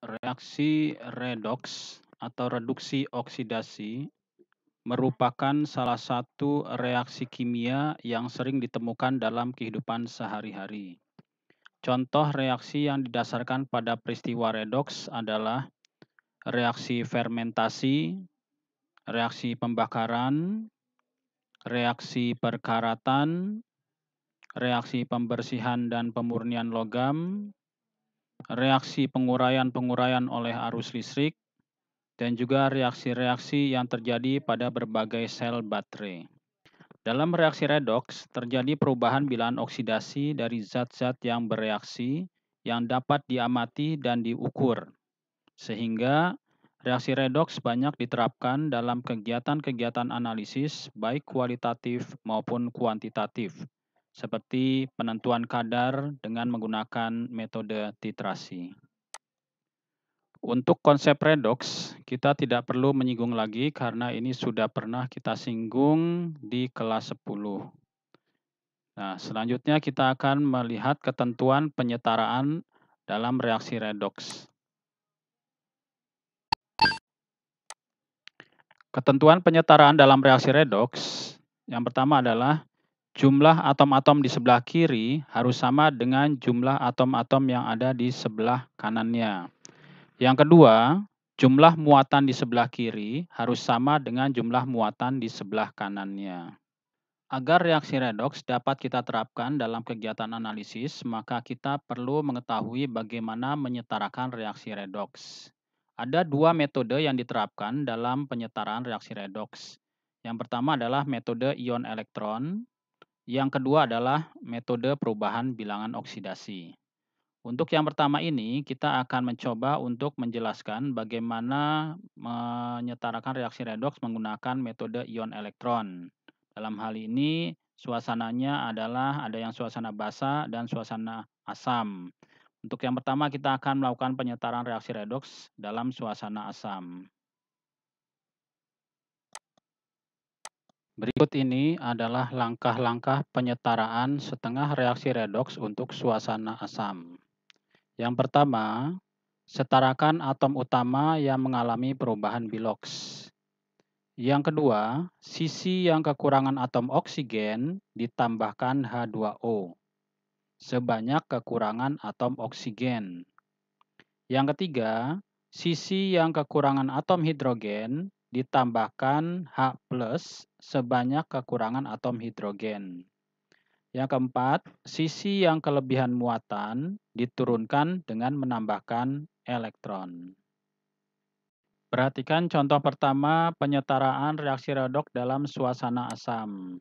Reaksi redoks atau reduksi oksidasi merupakan salah satu reaksi kimia yang sering ditemukan dalam kehidupan sehari-hari. Contoh reaksi yang didasarkan pada peristiwa redoks adalah reaksi fermentasi, reaksi pembakaran, reaksi perkaratan, reaksi pembersihan dan pemurnian logam, reaksi penguraian-penguraian oleh arus listrik, dan juga reaksi-reaksi yang terjadi pada berbagai sel baterai. Dalam reaksi redoks, terjadi perubahan bilangan oksidasi dari zat-zat yang bereaksi yang dapat diamati dan diukur, sehingga reaksi redoks banyak diterapkan dalam kegiatan-kegiatan analisis baik kualitatif maupun kuantitatif, seperti penentuan kadar dengan menggunakan metode titrasi. Untuk konsep redoks, kita tidak perlu menyinggung lagi karena ini sudah pernah kita singgung di kelas 10. Nah, selanjutnya kita akan melihat ketentuan penyetaraan dalam reaksi redoks. Ketentuan penyetaraan dalam reaksi redoks, yang pertama adalah jumlah atom-atom di sebelah kiri harus sama dengan jumlah atom-atom yang ada di sebelah kanannya. Yang kedua, jumlah muatan di sebelah kiri harus sama dengan jumlah muatan di sebelah kanannya. Agar reaksi redoks dapat kita terapkan dalam kegiatan analisis, maka kita perlu mengetahui bagaimana menyetarakan reaksi redoks. Ada dua metode yang diterapkan dalam penyetaraan reaksi redoks. Yang pertama adalah metode ion elektron, yang kedua adalah metode perubahan bilangan oksidasi. Untuk yang pertama ini, kita akan mencoba untuk menjelaskan bagaimana menyetarakan reaksi redoks menggunakan metode ion elektron. Dalam hal ini, suasananya adalah ada yang suasana basa dan suasana asam. Untuk yang pertama, kita akan melakukan penyetaraan reaksi redoks dalam suasana asam. Berikut ini adalah langkah-langkah penyetaraan setengah reaksi redoks untuk suasana asam. Yang pertama, setarakan atom utama yang mengalami perubahan biloks. Yang kedua, sisi yang kekurangan atom oksigen ditambahkan H2O sebanyak kekurangan atom oksigen. Yang ketiga, sisi yang kekurangan atom hidrogen ditambahkan H+ sebanyak kekurangan atom hidrogen. Yang keempat, sisi yang kelebihan muatan diturunkan dengan menambahkan elektron. Perhatikan contoh pertama penyetaraan reaksi redoks dalam suasana asam.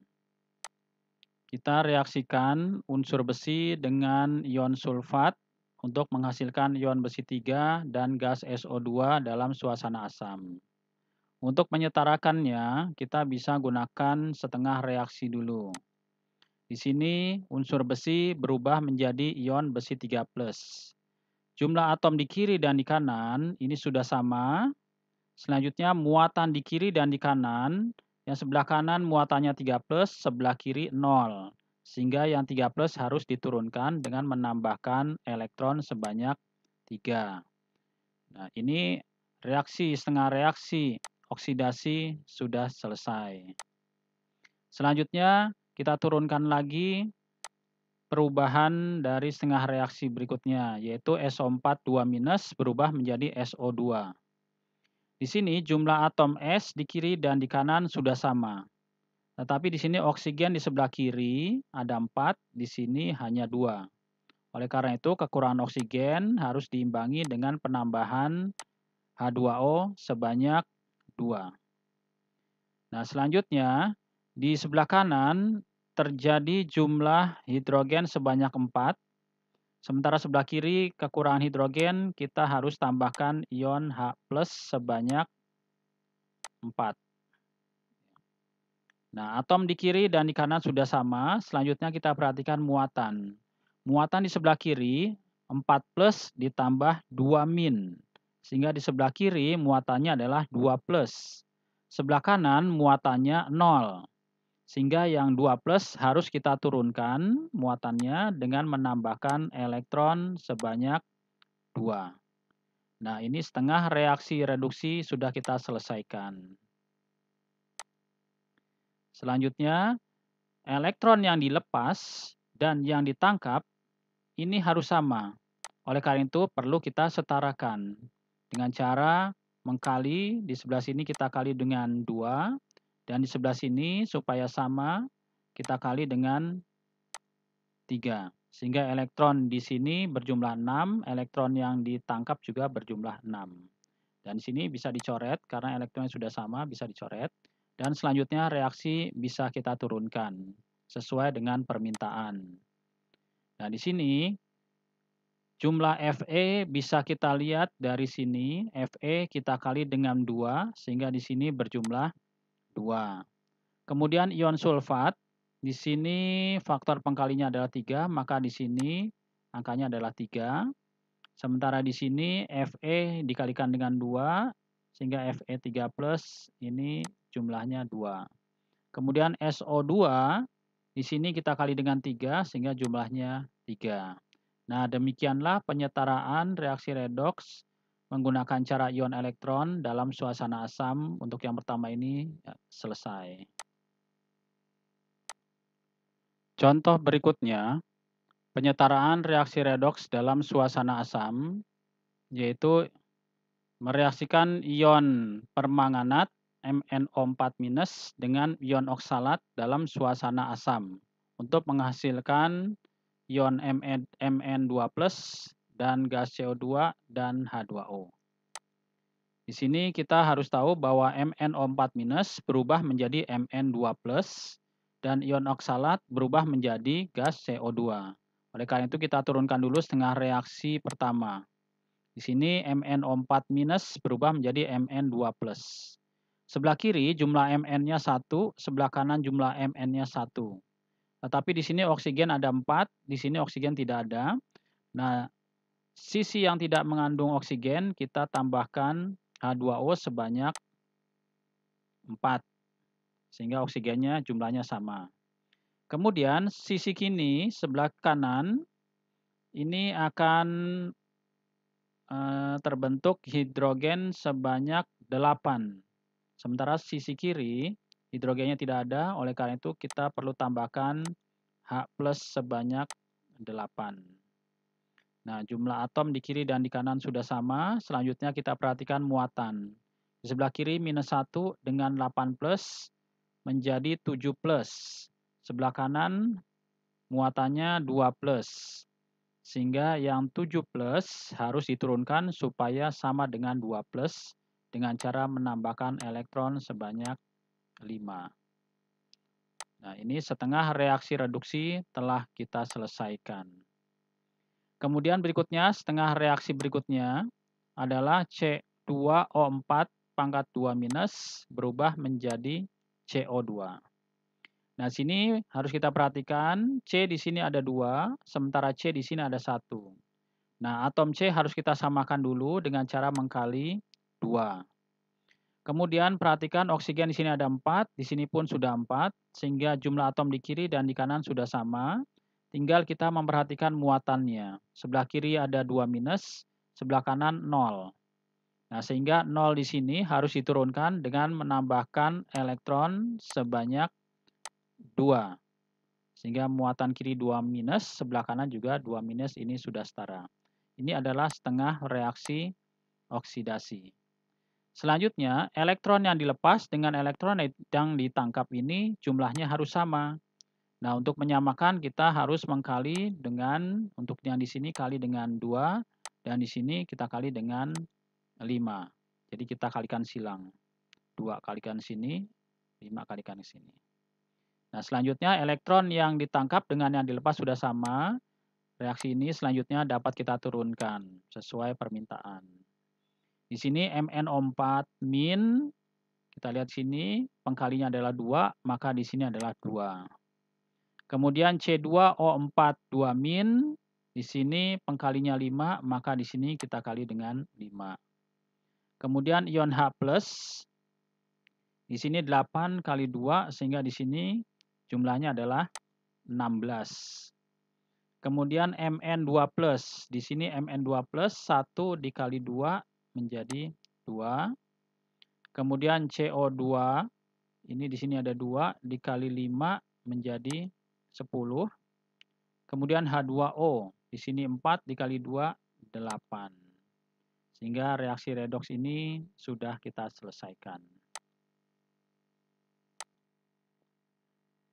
Kita reaksikan unsur besi dengan ion sulfat untuk menghasilkan ion besi 3 dan gas SO2 dalam suasana asam. Untuk menyetarakannya, kita bisa gunakan setengah reaksi dulu. Di sini unsur besi berubah menjadi ion besi 3+. Jumlah atom di kiri dan di kanan ini sudah sama. Selanjutnya muatan di kiri dan di kanan, yang sebelah kanan muatannya 3+, sebelah kiri 0. Sehingga yang 3+ harus diturunkan dengan menambahkan elektron sebanyak 3. Nah, ini reaksi setengah reaksi oksidasi sudah selesai. Selanjutnya kita turunkan lagi perubahan dari setengah reaksi berikutnya, yaitu SO4 2- berubah menjadi SO2. Di sini jumlah atom S di kiri dan di kanan sudah sama. Tetapi di sini oksigen di sebelah kiri ada 4, di sini hanya 2. Oleh karena itu kekurangan oksigen harus diimbangi dengan penambahan H2O sebanyak 2. Nah, selanjutnya di sebelah kanan terjadi jumlah hidrogen sebanyak 4. Sementara sebelah kiri kekurangan hidrogen kita harus tambahkan ion H+ sebanyak 4. Nah, atom di kiri dan di kanan sudah sama. Selanjutnya kita perhatikan muatan. Muatan di sebelah kiri 4+ ditambah 2-. Sehingga di sebelah kiri muatannya adalah 2+. Sebelah kanan muatannya 0. Sehingga yang 2+ harus kita turunkan muatannya dengan menambahkan elektron sebanyak 2. Nah, ini setengah reaksi reduksi sudah kita selesaikan. Selanjutnya, elektron yang dilepas dan yang ditangkap ini harus sama. Oleh karena itu perlu kita setarakan dengan cara mengkali. Di sebelah sini kita kali dengan 2 dan di sebelah sini supaya sama kita kali dengan 3. Sehingga elektron di sini berjumlah 6, elektron yang ditangkap juga berjumlah 6. Dan di sini bisa dicoret karena elektronnya sudah sama, bisa dicoret. Dan selanjutnya reaksi bisa kita turunkan sesuai dengan permintaan. Nah, di sini jumlah Fe bisa kita lihat dari sini. Fe kita kali dengan 2 sehingga di sini berjumlah 2. Kemudian ion sulfat, di sini faktor pengkalinya adalah 3, maka di sini angkanya adalah 3. Sementara di sini Fe dikalikan dengan 2, sehingga Fe3+ ini jumlahnya 2. Kemudian SO2, di sini kita kali dengan 3, sehingga jumlahnya 3. Nah, demikianlah penyetaraan reaksi redoks menggunakan cara ion elektron dalam suasana asam. Untuk yang pertama ini selesai. Contoh berikutnya, penyetaraan reaksi redoks dalam suasana asam, yaitu mereaksikan ion permanganat MnO4- dengan ion oksalat dalam suasana asam untuk menghasilkan ion Mn2+ dan gas CO2 dan H2O. Di sini kita harus tahu bahwa MnO4- berubah menjadi Mn2+ dan ion oksalat berubah menjadi gas CO2. Oleh karena itu kita turunkan dulu setengah reaksi pertama. Di sini MnO4- berubah menjadi Mn2+. Sebelah kiri jumlah Mn-nya 1, sebelah kanan jumlah Mn-nya 1. Tetapi di sini oksigen ada 4, di sini oksigen tidak ada. Nah, sisi yang tidak mengandung oksigen kita tambahkan H2O sebanyak 4. Sehingga oksigennya jumlahnya sama. Kemudian sisi kini sebelah kanan ini akan terbentuk hidrogen sebanyak 8. Sementara sisi kiri hidrogennya tidak ada, oleh karena itu kita perlu tambahkan H+ sebanyak 8. Nah, jumlah atom di kiri dan di kanan sudah sama. Selanjutnya kita perhatikan muatan. Di sebelah kiri -1 dengan 8+ menjadi 7+. Sebelah kanan muatannya 2+. Sehingga yang 7+ harus diturunkan supaya sama dengan 2+ dengan cara menambahkan elektron sebanyak 5. Nah, ini setengah reaksi reduksi telah kita selesaikan. Kemudian berikutnya, setengah reaksi berikutnya adalah C2O4 pangkat 2- berubah menjadi CO2. Nah, sini harus kita perhatikan C di sini ada 2, sementara C di sini ada 1. Nah, atom C harus kita samakan dulu dengan cara mengkali 2. Kemudian perhatikan oksigen di sini ada 4, di sini pun sudah 4, sehingga jumlah atom di kiri dan di kanan sudah sama. Tinggal kita memperhatikan muatannya. Sebelah kiri ada 2-, sebelah kanan 0. Nah, sehingga 0 di sini harus diturunkan dengan menambahkan elektron sebanyak 2. Sehingga muatan kiri 2-, sebelah kanan juga 2-, ini sudah setara. Ini adalah setengah reaksi oksidasi. Selanjutnya, elektron yang dilepas dengan elektron yang ditangkap ini jumlahnya harus sama. Nah, untuk menyamakan kita harus mengkali dengan, untuk yang di sini kali dengan 2, dan di sini kita kali dengan 5. Jadi kita kalikan silang. 2 kalikan sini, 5 kalikan di sini. Nah, selanjutnya elektron yang ditangkap dengan yang dilepas sudah sama. Reaksi ini selanjutnya dapat kita turunkan sesuai permintaan. Di sini MnO4-, kita lihat sini pengkalinya adalah 2, maka di sini adalah 2. Kemudian C2O4 2-, di sini pengkalinya 5, maka di sini kita kali dengan 5. Kemudian ion H+, di sini 8 kali 2, sehingga di sini jumlahnya adalah 16. Kemudian Mn2+, di sini Mn2+, 1 dikali 2 menjadi 2. Kemudian CO2, ini di sini ada 2, dikali 5 menjadi 10. Kemudian H2O, di sini 4 dikali 2, 8. Sehingga reaksi redoks ini sudah kita selesaikan.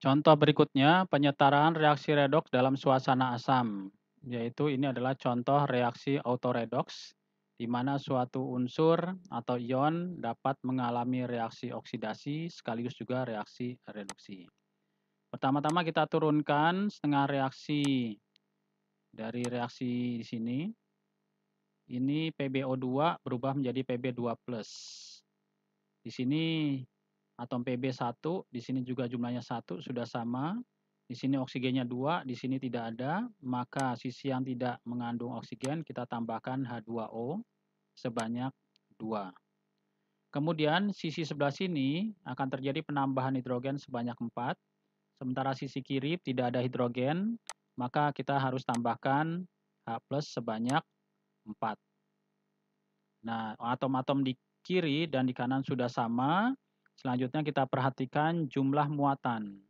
Contoh berikutnya, penyetaraan reaksi redoks dalam suasana asam, yaitu ini adalah contoh reaksi autoredoks, di mana suatu unsur atau ion dapat mengalami reaksi oksidasi sekaligus juga reaksi reduksi. Pertama-tama kita turunkan setengah reaksi dari reaksi di sini. Ini PbO2 berubah menjadi Pb2+. Di sini atom Pb1, di sini juga jumlahnya 1, sudah sama. Di sini oksigennya 2, di sini tidak ada, maka sisi yang tidak mengandung oksigen kita tambahkan H2O sebanyak 2. Kemudian sisi sebelah sini akan terjadi penambahan hidrogen sebanyak 4. Sementara sisi kiri tidak ada hidrogen, maka kita harus tambahkan H+ sebanyak 4. Nah, atom-atom di kiri dan di kanan sudah sama. Selanjutnya kita perhatikan jumlah muatan.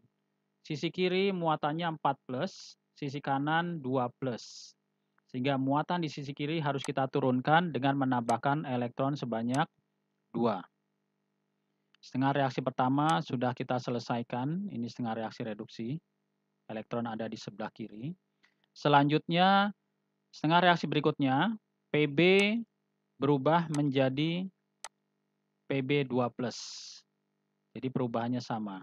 Sisi kiri muatannya 4+, sisi kanan 2+. Sehingga muatan di sisi kiri harus kita turunkan dengan menambahkan elektron sebanyak 2. Setengah reaksi pertama sudah kita selesaikan, ini setengah reaksi reduksi. Elektron ada di sebelah kiri. Selanjutnya, setengah reaksi berikutnya, Pb berubah menjadi Pb2+. Jadi perubahannya sama.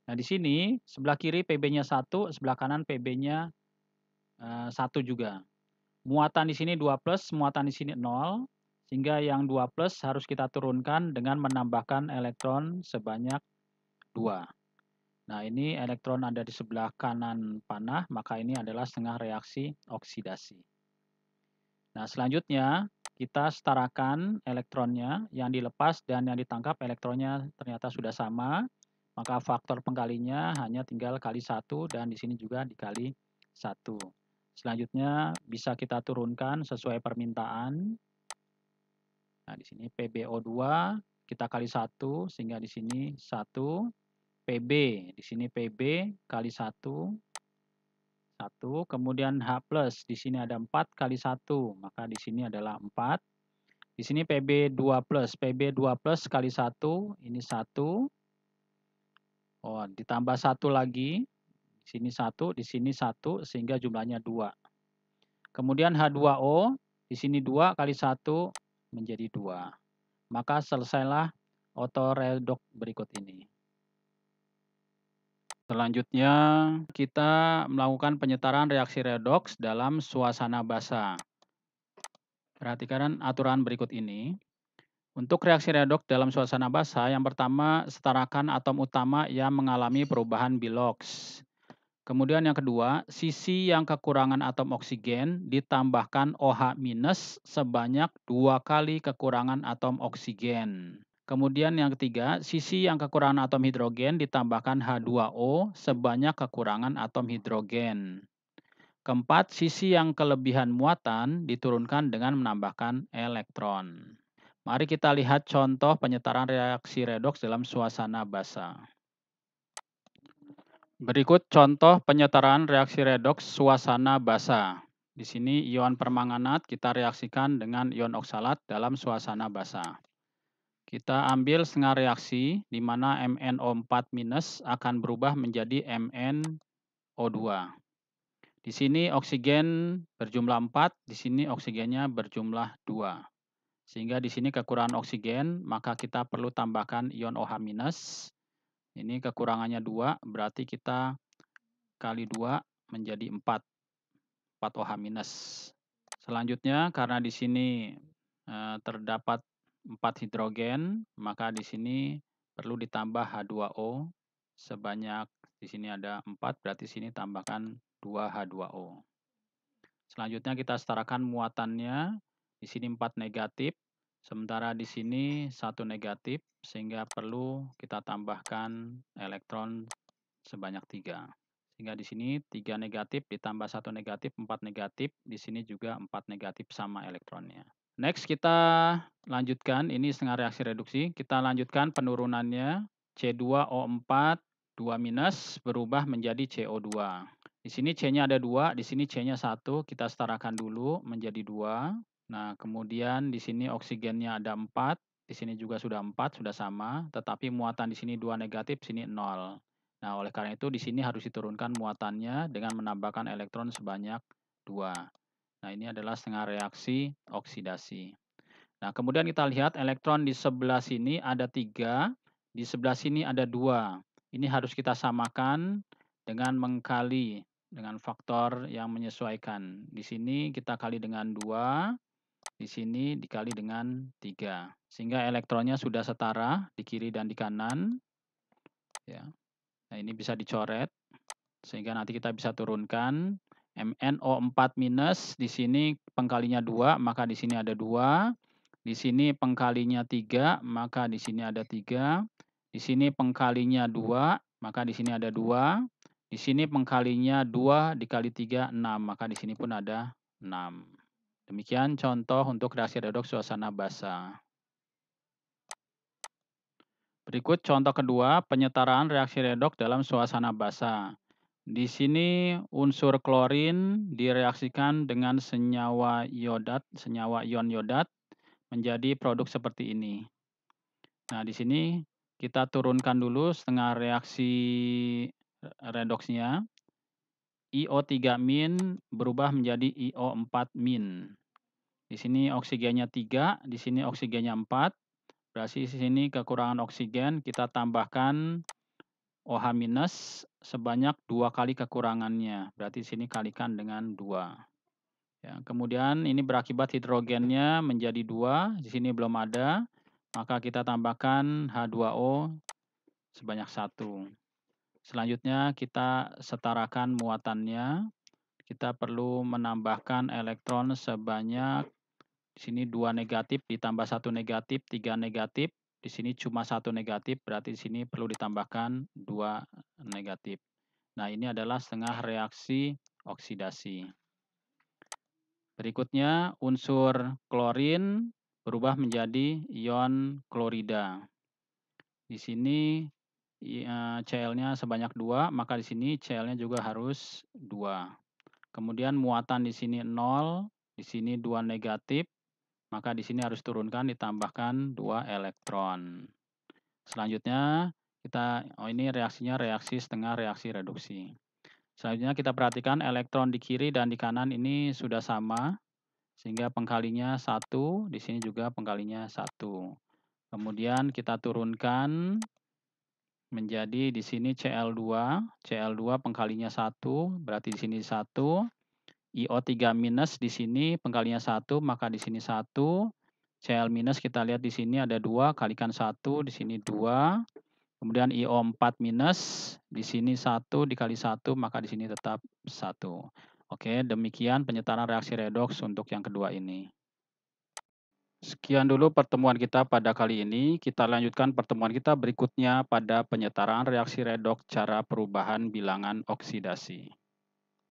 Nah, di sini sebelah kiri Pb-nya 1, sebelah kanan Pb-nya 1 juga. Muatan di sini 2+, muatan di sini 0, sehingga yang 2+ harus kita turunkan dengan menambahkan elektron sebanyak 2. Nah, ini elektron ada di sebelah kanan panah, maka ini adalah setengah reaksi oksidasi. Nah, selanjutnya kita setarakan elektronnya, yang dilepas dan yang ditangkap elektronnya ternyata sudah sama, maka faktor pengkalinya hanya tinggal kali 1 dan di sini juga dikali 1. Selanjutnya bisa kita turunkan sesuai permintaan. Nah, di sini PbO2 kita kali 1 sehingga di sini 1. Pb, di sini Pb kali 1, 1. Kemudian H+, di sini ada 4 kali 1, maka di sini adalah 4. Di sini Pb2+, Pb2+ kali 1, ini 1. Oh, ditambah 1 lagi, di sini 1, di sini 1, sehingga jumlahnya 2. Kemudian H2O, di sini 2 kali 1 menjadi 2. Maka selesailah autoredoks berikut ini. Selanjutnya, kita melakukan penyetaraan reaksi redoks dalam suasana basa. Perhatikan aturan berikut ini. Untuk reaksi redoks dalam suasana basa, yang pertama, setarakan atom utama yang mengalami perubahan biloks. Kemudian yang kedua, sisi yang kekurangan atom oksigen ditambahkan OH- sebanyak 2 kali kekurangan atom oksigen. Kemudian yang ketiga, sisi yang kekurangan atom hidrogen ditambahkan H2O sebanyak kekurangan atom hidrogen. Keempat, sisi yang kelebihan muatan diturunkan dengan menambahkan elektron. Mari kita lihat contoh penyetaraan reaksi redoks dalam suasana basa. Berikut contoh penyetaraan reaksi redoks suasana basa. Di sini ion permanganat kita reaksikan dengan ion oksalat dalam suasana basa. Kita ambil setengah reaksi, di mana MnO4- akan berubah menjadi MnO2. Di sini oksigen berjumlah 4, di sini oksigennya berjumlah 2. Sehingga di sini kekurangan oksigen, maka kita perlu tambahkan ion OH-. Ini kekurangannya 2, berarti kita kali 2 menjadi 4 OH-. Selanjutnya, karena di sini terdapat 4 hidrogen, maka di sini perlu ditambah H2O sebanyak, di sini ada 4, berarti sini tambahkan 2 H2O. Selanjutnya kita setarakan muatannya, di sini 4 negatif, sementara di sini 1 negatif, sehingga perlu kita tambahkan elektron sebanyak 3. Sehingga di sini 3 negatif ditambah 1 negatif, 4 negatif, di sini juga 4 negatif sama elektronnya. Next kita lanjutkan, ini setengah reaksi reduksi, kita lanjutkan penurunannya, C2O4, 2 minus berubah menjadi CO2. Di sini C-nya ada 2, di sini C-nya 1, kita setarakan dulu menjadi 2. Nah, kemudian di sini oksigennya ada 4, di sini juga sudah 4, sudah sama, tetapi muatan di sini 2 negatif, sini 0. Nah, oleh karena itu di sini harus diturunkan muatannya dengan menambahkan elektron sebanyak 2. Nah, ini adalah setengah reaksi oksidasi. Nah, kemudian kita lihat elektron di sebelah sini ada 3, di sebelah sini ada 2. Ini harus kita samakan dengan mengkali dengan faktor yang menyesuaikan. Di sini kita kali dengan 2, di sini dikali dengan 3. Sehingga elektronnya sudah setara di kiri dan di kanan. Ya. Nah, ini bisa dicoret sehingga nanti kita bisa turunkan MnO4 minus, di sini pengkalinya 2, maka di sini ada 2. Di sini pengkalinya 3, maka di sini ada 3. Di sini pengkalinya 2, maka di sini ada 2. Di sini pengkalinya 2 dikali 3, 6, maka di sini pun ada 6. Demikian contoh untuk reaksi redoks suasana basa. Berikut contoh kedua, penyetaraan reaksi redoks dalam suasana basa. Di sini unsur klorin direaksikan dengan senyawa iodat, senyawa ion iodat menjadi produk seperti ini. Nah, di sini kita turunkan dulu setengah reaksi redoksnya. IO3- berubah menjadi IO4-. Di sini oksigennya 3, di sini oksigennya 4. Berarti di sini kekurangan oksigen, kita tambahkan OH- sebanyak 2 kali kekurangannya. Berarti di sini kalikan dengan 2. Ya, kemudian ini berakibat hidrogennya menjadi 2, di sini belum ada, maka kita tambahkan H2O sebanyak 1. Selanjutnya kita setarakan muatannya. Kita perlu menambahkan elektron sebanyak, di sini 2 negatif ditambah 1 negatif, 3 negatif. Di sini cuma 1 negatif, berarti di sini perlu ditambahkan 2 negatif. Nah, ini adalah setengah reaksi oksidasi. Berikutnya unsur klorin berubah menjadi ion klorida. Di sini Cl-nya sebanyak 2, maka di sini Cl-nya juga harus 2. Kemudian muatan di sini 0, di sini 2 negatif, maka di sini harus turunkan ditambahkan 2 elektron. Selanjutnya ini reaksinya reaksi setengah reaksi reduksi. Selanjutnya kita perhatikan elektron di kiri dan di kanan ini sudah sama, sehingga pengkalinya 1, di sini juga pengkalinya 1. Kemudian kita turunkan menjadi di sini Cl2, Cl2 pengkalinya 1, berarti di sini 1. IO3- di sini pengkalinya 1, maka di sini 1. Cl- kita lihat di sini ada 2, kalikan 1, di sini 2. Kemudian IO4- di sini 1 dikali 1, maka di sini tetap 1. Oke, demikian penyetaraan reaksi redoks untuk yang kedua ini. Sekian dulu pertemuan kita pada kali ini. Kita lanjutkan pertemuan kita berikutnya pada penyetaraan reaksi redoks cara perubahan bilangan oksidasi.